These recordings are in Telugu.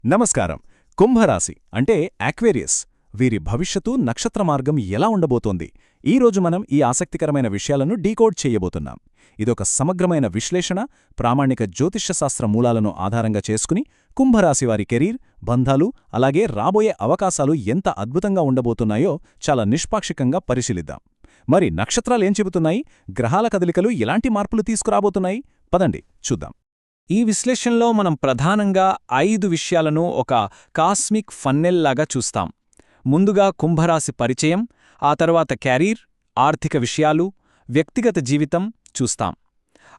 నమస్కారం. కుంభరాశి అంటే యాక్వేరియస్. వీరి భవిష్యత్తు నక్షత్ర మార్గం ఎలా ఉండబోతోంది? ఈరోజు మనం ఈ ఆసక్తికరమైన విషయాలను డీకోడ్ చేయబోతున్నాం. ఇదొక సమగ్రమైన విశ్లేషణ, ప్రామాణిక జ్యోతిష్యశాస్త్ర మూలాలను ఆధారంగా చేసుకుని కుంభరాశివారి కెరీర్, బంధాలు, అలాగే రాబోయే అవకాశాలు ఎంత అద్భుతంగా ఉండబోతున్నాయో చాలా నిష్పాక్షికంగా పరిశీలిద్దాం. మరి నక్షత్రాలేం చెబుతున్నాయి? గ్రహాల కదలికలు ఎలాంటి మార్పులు తీసుకురాబోతున్నాయి? పదండి చూద్దాం. ఈ విశ్లేషణలో మనం ప్రధానంగా 5 విషయాలను ఒక కాస్మిక్ ఫన్నెల్లాగా చూస్తాం. ముందుగా కుంభరాశి పరిచయం, ఆ తర్వాత క్యారీర్, ఆర్థిక విషయాలు, వ్యక్తిగత జీవితం చూస్తాం.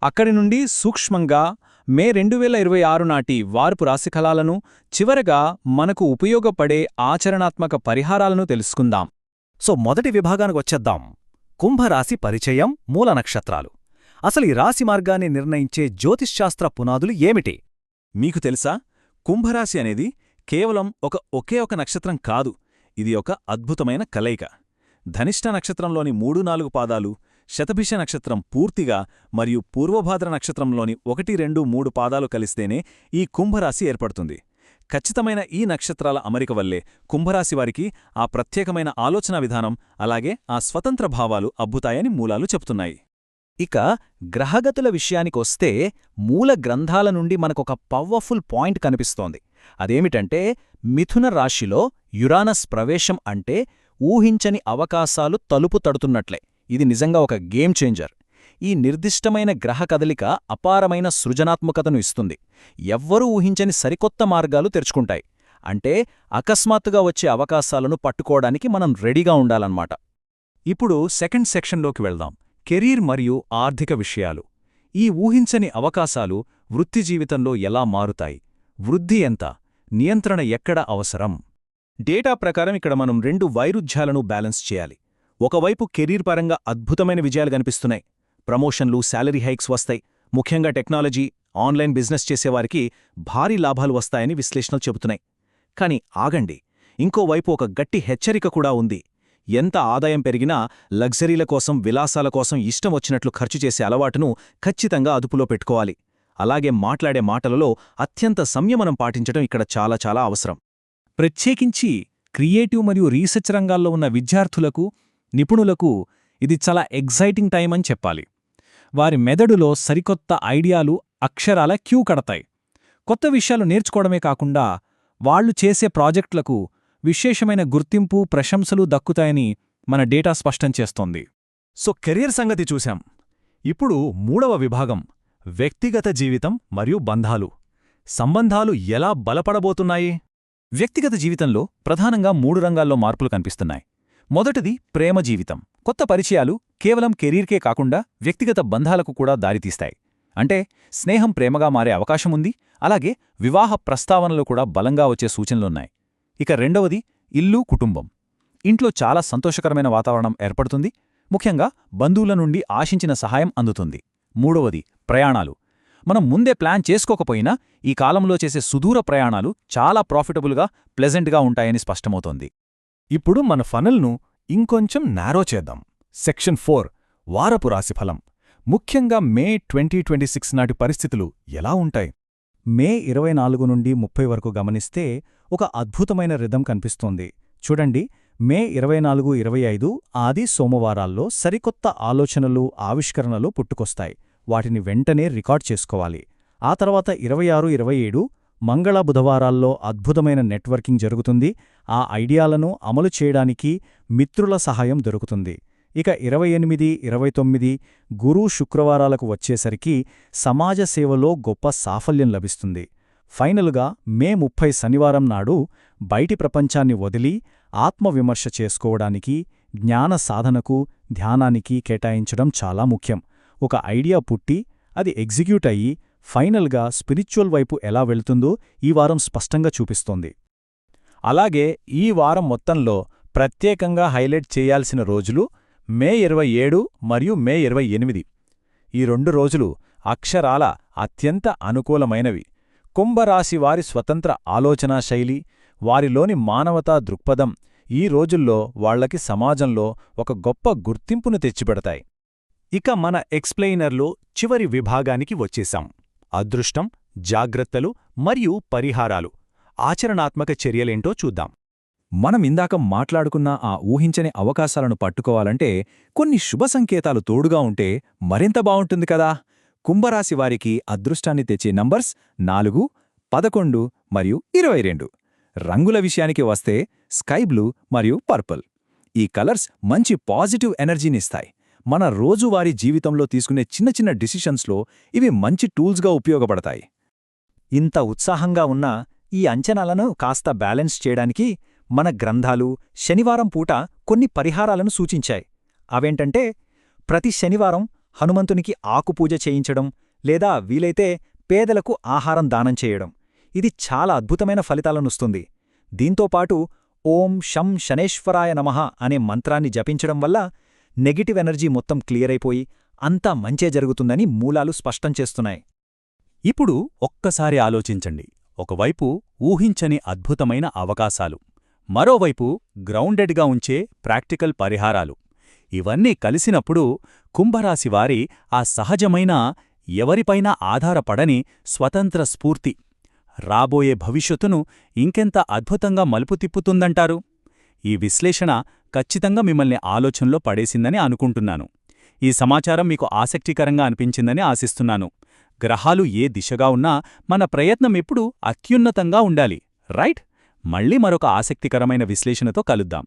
అక్కడి నుండి సూక్ష్మంగా మే 2026 నాటి వార్పు రాశిఫలాలను, చివరగా మనకు ఉపయోగపడే ఆచరణాత్మక పరిహారాలను తెలుసుకుందాం. మొదటి విభాగానికి వచ్చేద్దాం. కుంభరాశి పరిచయం, మూల నక్షత్రాలు. అసలు ఈ రాశి మార్గాన్ని నిర్ణయించే జ్యోతిష్శాస్త్ర పునాదులు ఏమిటి? మీకు తెలుసా, కుంభరాశి అనేది కేవలం ఒకే ఒక నక్షత్రం కాదు. ఇది ఒక అద్భుతమైన కలయిక. ధనిష్ట నక్షత్రంలోని 3-4 పాదాలు, శతభిష నక్షత్రం పూర్తిగా మరియు పూర్వభాద్ర నక్షత్రంలోని 1-2-3 పాదాలు కలిస్తేనే ఈ కుంభరాశి ఏర్పడుతుంది. ఖచ్చితమైన ఈ నక్షత్రాల అమరిక వల్లే కుంభరాశివారికి ఆ ప్రత్యేకమైన ఆలోచనా విధానం, అలాగే ఆ స్వతంత్ర భావాలు అబ్బుతాయని మూలాలు చెప్తున్నాయి. ఇక గ్రహగతుల విషయానికొస్తే మూల గ్రంథాల నుండి మనకొక పవర్ఫుల్ పాయింట్ కనిపిస్తోంది. అదేమిటంటే, మిథున రాశిలో యురానస్ ప్రవేశం అంటే ఊహించని అవకాశాలు తలుపు తడుతున్నట్లే. ఇది నిజంగా ఒక గేమ్ చేంజర్. ఈ నిర్దిష్టమైన గ్రహ కదలిక అపారమైన సృజనాత్మకతను ఇస్తుంది. ఎవ్వరూ ఊహించని సరికొత్త మార్గాలు తెరుచుకుంటాయి. అంటే అకస్మాత్తుగా వచ్చే అవకాశాలను పట్టుకోవడానికి మనం రెడీగా ఉండాలన్నమాట. ఇప్పుడు సెకండ్ సెక్షన్లోకి వెళ్దాం. కెరీర్ మరియు ఆర్థిక విషయాలు. ఈ ఊహించని అవకాశాలు వృత్తి జీవితంలో ఎలా మారుతాయి? వృద్ధి ఎంత? నియంత్రణ ఎక్కడ అవసరం? డేటా ప్రకారం ఇక్కడ మనం 2 వైరుధ్యాలను బ్యాలెన్స్ చేయాలి. ఒకవైపు కెరీర్ పరంగా అద్భుతమైన విజయాలు కనిపిస్తున్నాయి. ప్రమోషన్లు, శాలరీ హైక్స్ వస్తాయి. ముఖ్యంగా టెక్నాలజీ, ఆన్లైన్ బిజినెస్ చేసేవారికి భారీ లాభాలు వస్తాయని విశ్లేషణలు చెబుతున్నాయి. కాని ఆగండి, ఇంకోవైపు ఒక గట్టి హెచ్చరిక కూడా ఉంది. ఎంత ఆదాయం పెరిగినా లగ్జరీల కోసం, విలాసాల కోసం ఇష్టం వచ్చినట్లు ఖర్చు చేసే అలవాటును ఖచ్చితంగా అదుపులో పెట్టుకోవాలి. అలాగే మాట్లాడే మాటలలో అత్యంత సంయమనం పాటించడం ఇక్కడ చాలా చాలా అవసరం. ప్రత్యేకించి క్రియేటివ్ మరియు రీసెర్చ్ రంగాల్లో ఉన్న విద్యార్థులకు, నిపుణులకు ఇది చాలా ఎగ్జైటింగ్ టైం అని చెప్పాలి. వారి మెదడులో సరికొత్త ఐడియాలు అక్షరాల క్యూ కడతాయి. కొత్త విషయాలు నేర్చుకోవడమే కాకుండా వాళ్లు చేసే ప్రాజెక్టులకు విశేషమైన గుర్తింపు, ప్రశంసలు దక్కుతాయని మన డేటా స్పష్టం చేస్తోంది. కెరియర్ సంగతి చూశాం. ఇప్పుడు 3వ విభాగం, వ్యక్తిగత జీవితం మరియు బంధాలు. సంబంధాలు ఎలా బలపడబోతున్నాయి? వ్యక్తిగత జీవితంలో ప్రధానంగా 3 రంగాల్లో మార్పులు కనిపిస్తున్నాయి. మొదటిది ప్రేమ జీవితం. కొత్త పరిచయాలు కేవలం కెరీర్కే కాకుండా వ్యక్తిగత బంధాలకు కూడా దారితీస్తాయి. అంటే స్నేహం ప్రేమగా మారే అవకాశముంది. అలాగే వివాహ ప్రస్తావనలు కూడా బలంగా వచ్చే సూచనలున్నాయి. ఇక రెండవది ఇల్లు, కుటుంబం. ఇంట్లో చాలా సంతోషకరమైన వాతావరణం ఏర్పడుతుంది. ముఖ్యంగా బంధువుల నుండి ఆశించిన సహాయం అందుతుంది. మూడవది ప్రయాణాలు. మనం ముందే ప్లాన్ చేసుకోకపోయినా ఈ కాలంలో చేసే సుదూర ప్రయాణాలు చాలా ప్రాఫిటబుల్గా, ప్లెజెంట్గా ఉంటాయని స్పష్టమవుతోంది. ఇప్పుడు మన ఫనల్ను ఇంకొంచెం నారో చేద్దాం. సెక్షన్ 4, వారపు రాశిఫలం. ముఖ్యంగా మే 2026 నాటి పరిస్థితులు ఎలా ఉంటాయి? మే 24 నుండి 30 వరకు గమనిస్తే ఒక అద్భుతమైన రిథం కనిపిస్తోంది. చూడండి, మే 24-25 ఆది సోమవారాల్లో సరికొత్త ఆలోచనలు, ఆవిష్కరణలు పుట్టుకొస్తాయి. వాటిని వెంటనే రికార్డ్ చేసుకోవాలి. ఆ తర్వాత 26-27 మంగళ బుధవారాల్లో అద్భుతమైన నెట్వర్కింగ్ జరుగుతుంది. ఆ ఐడియాలను అమలు చేయడానికి మిత్రుల సహాయం దొరుకుతుంది. ఇక 28-29 గురు శుక్రవారాలకు వచ్చేసరికి సమాజ సేవలో గొప్ప సాఫల్యం లభిస్తుంది. ఫైనల్గా మే 30 శనివారం నాడు బయటి ప్రపంచాన్ని వదిలి ఆత్మవిమర్శ చేసుకోవడానికి, జ్ఞాన సాధనకు, ధ్యానానికి కేటాయించడం చాలా ముఖ్యం. ఒక ఐడియా పుట్టి అది ఎగ్జిక్యూట్ అయ్యి ఫైనల్గా స్పిరిచువల్ వైపు ఎలా వెళ్తుందో ఈ వారం స్పష్టంగా చూపిస్తోంది. అలాగే ఈ వారం మొత్తంలో ప్రత్యేకంగా హైలైట్ చేయాల్సిన రోజులు మే 27 మరియు మే 28. ఈ 2 రోజులు అక్షరాల అత్యంత అనుకూలమైనవి. కుంభరాశివారి స్వతంత్ర ఆలోచనా శైలి, వారిలోని మానవతా దృక్పథం ఈ రోజుల్లో వాళ్లకి సమాజంలో ఒక గొప్ప గుర్తింపును తెచ్చిపెడతాయి. ఇక మన ఎక్స్ప్లెయినర్లో చివరి విభాగానికి వచ్చేశాం. అదృష్టం, జాగ్రత్తలు మరియు పరిహారాలు. ఆచరణాత్మక చర్యలేంటో చూద్దాం. మనం ఇందాక మాట్లాడుకున్న ఆ ఊహించని అవకాశాలను పట్టుకోవాలంటే కొన్ని శుభ సంకేతాలు తోడుగా ఉంటే మరింత బావుంటుంది కదా. కుంభరాశి వారికి అదృష్టాన్ని తెచ్చే నంబర్స్ 4, 11 మరియు 22. రంగుల విషయానికి వస్తే స్కై బ్లూ మరియు పర్పుల్. ఈ కలర్స్ మంచి పాజిటివ్ ఎనర్జీనిస్తాయి. మన రోజువారీ జీవితంలో తీసుకునే చిన్న చిన్న డిసిషన్స్లో ఇవి మంచి టూల్స్గా ఉపయోగపడతాయి. ఇంత ఉత్సాహంగా ఉన్న ఈ అంచనాలను కాస్త బ్యాలెన్స్ చేయడానికి మన గ్రంథాలు శనివారం పూట కొన్ని పరిహారాలను సూచించాయి. అవేంటంటే, ప్రతి శనివారం హనుమంతునికి ఆకుపూజ చేయించడం లేదా వీలైతే పేదలకు ఆహారం దానం చేయడం. ఇది చాలా అద్భుతమైన ఫలితాలనుస్తుంది. దీంతోపాటు ఓం శం శనేశ్వరాయ నమః అనే మంత్రాన్ని జపించడం వల్ల నెగిటివ్ ఎనర్జీ మొత్తం క్లియరైపోయి అంతా మంచే జరుగుతుందని మూలాలు స్పష్టం చేస్తున్నాయి. ఇప్పుడు ఒక్కసారి ఆలోచించండి. ఒకవైపు ఊహించని అద్భుతమైన అవకాశాలు, మరోవైపు గ్రౌండెడ్గా ఉంచే ప్రాక్టికల్ పరిహారాలు. ఇవన్నీ కలిసినప్పుడు కుంభరాశివారి ఆ సహజమైన, ఎవరిపైనా ఆధారపడని స్వతంత్ర స్ఫూర్తి రాబోయే భవిష్యత్తును ఇంకెంత అద్భుతంగా మలుపు తిప్పుతుందంటారు? ఈ విశ్లేషణ ఖచ్చితంగా మిమ్మల్ని ఆలోచనలో పడేసిందని అనుకుంటున్నాను. ఈ సమాచారం మీకు ఆసక్తికరంగా అనిపించిందని ఆశిస్తున్నాను. గ్రహాలు ఏ దిశగా ఉన్నా మన ప్రయత్నం ఎప్పుడూ అత్యున్నతంగా ఉండాలి, రైట్? మళ్ళీ మరొక ఆసక్తికరమైన విశ్లేషణతో కలుద్దాం.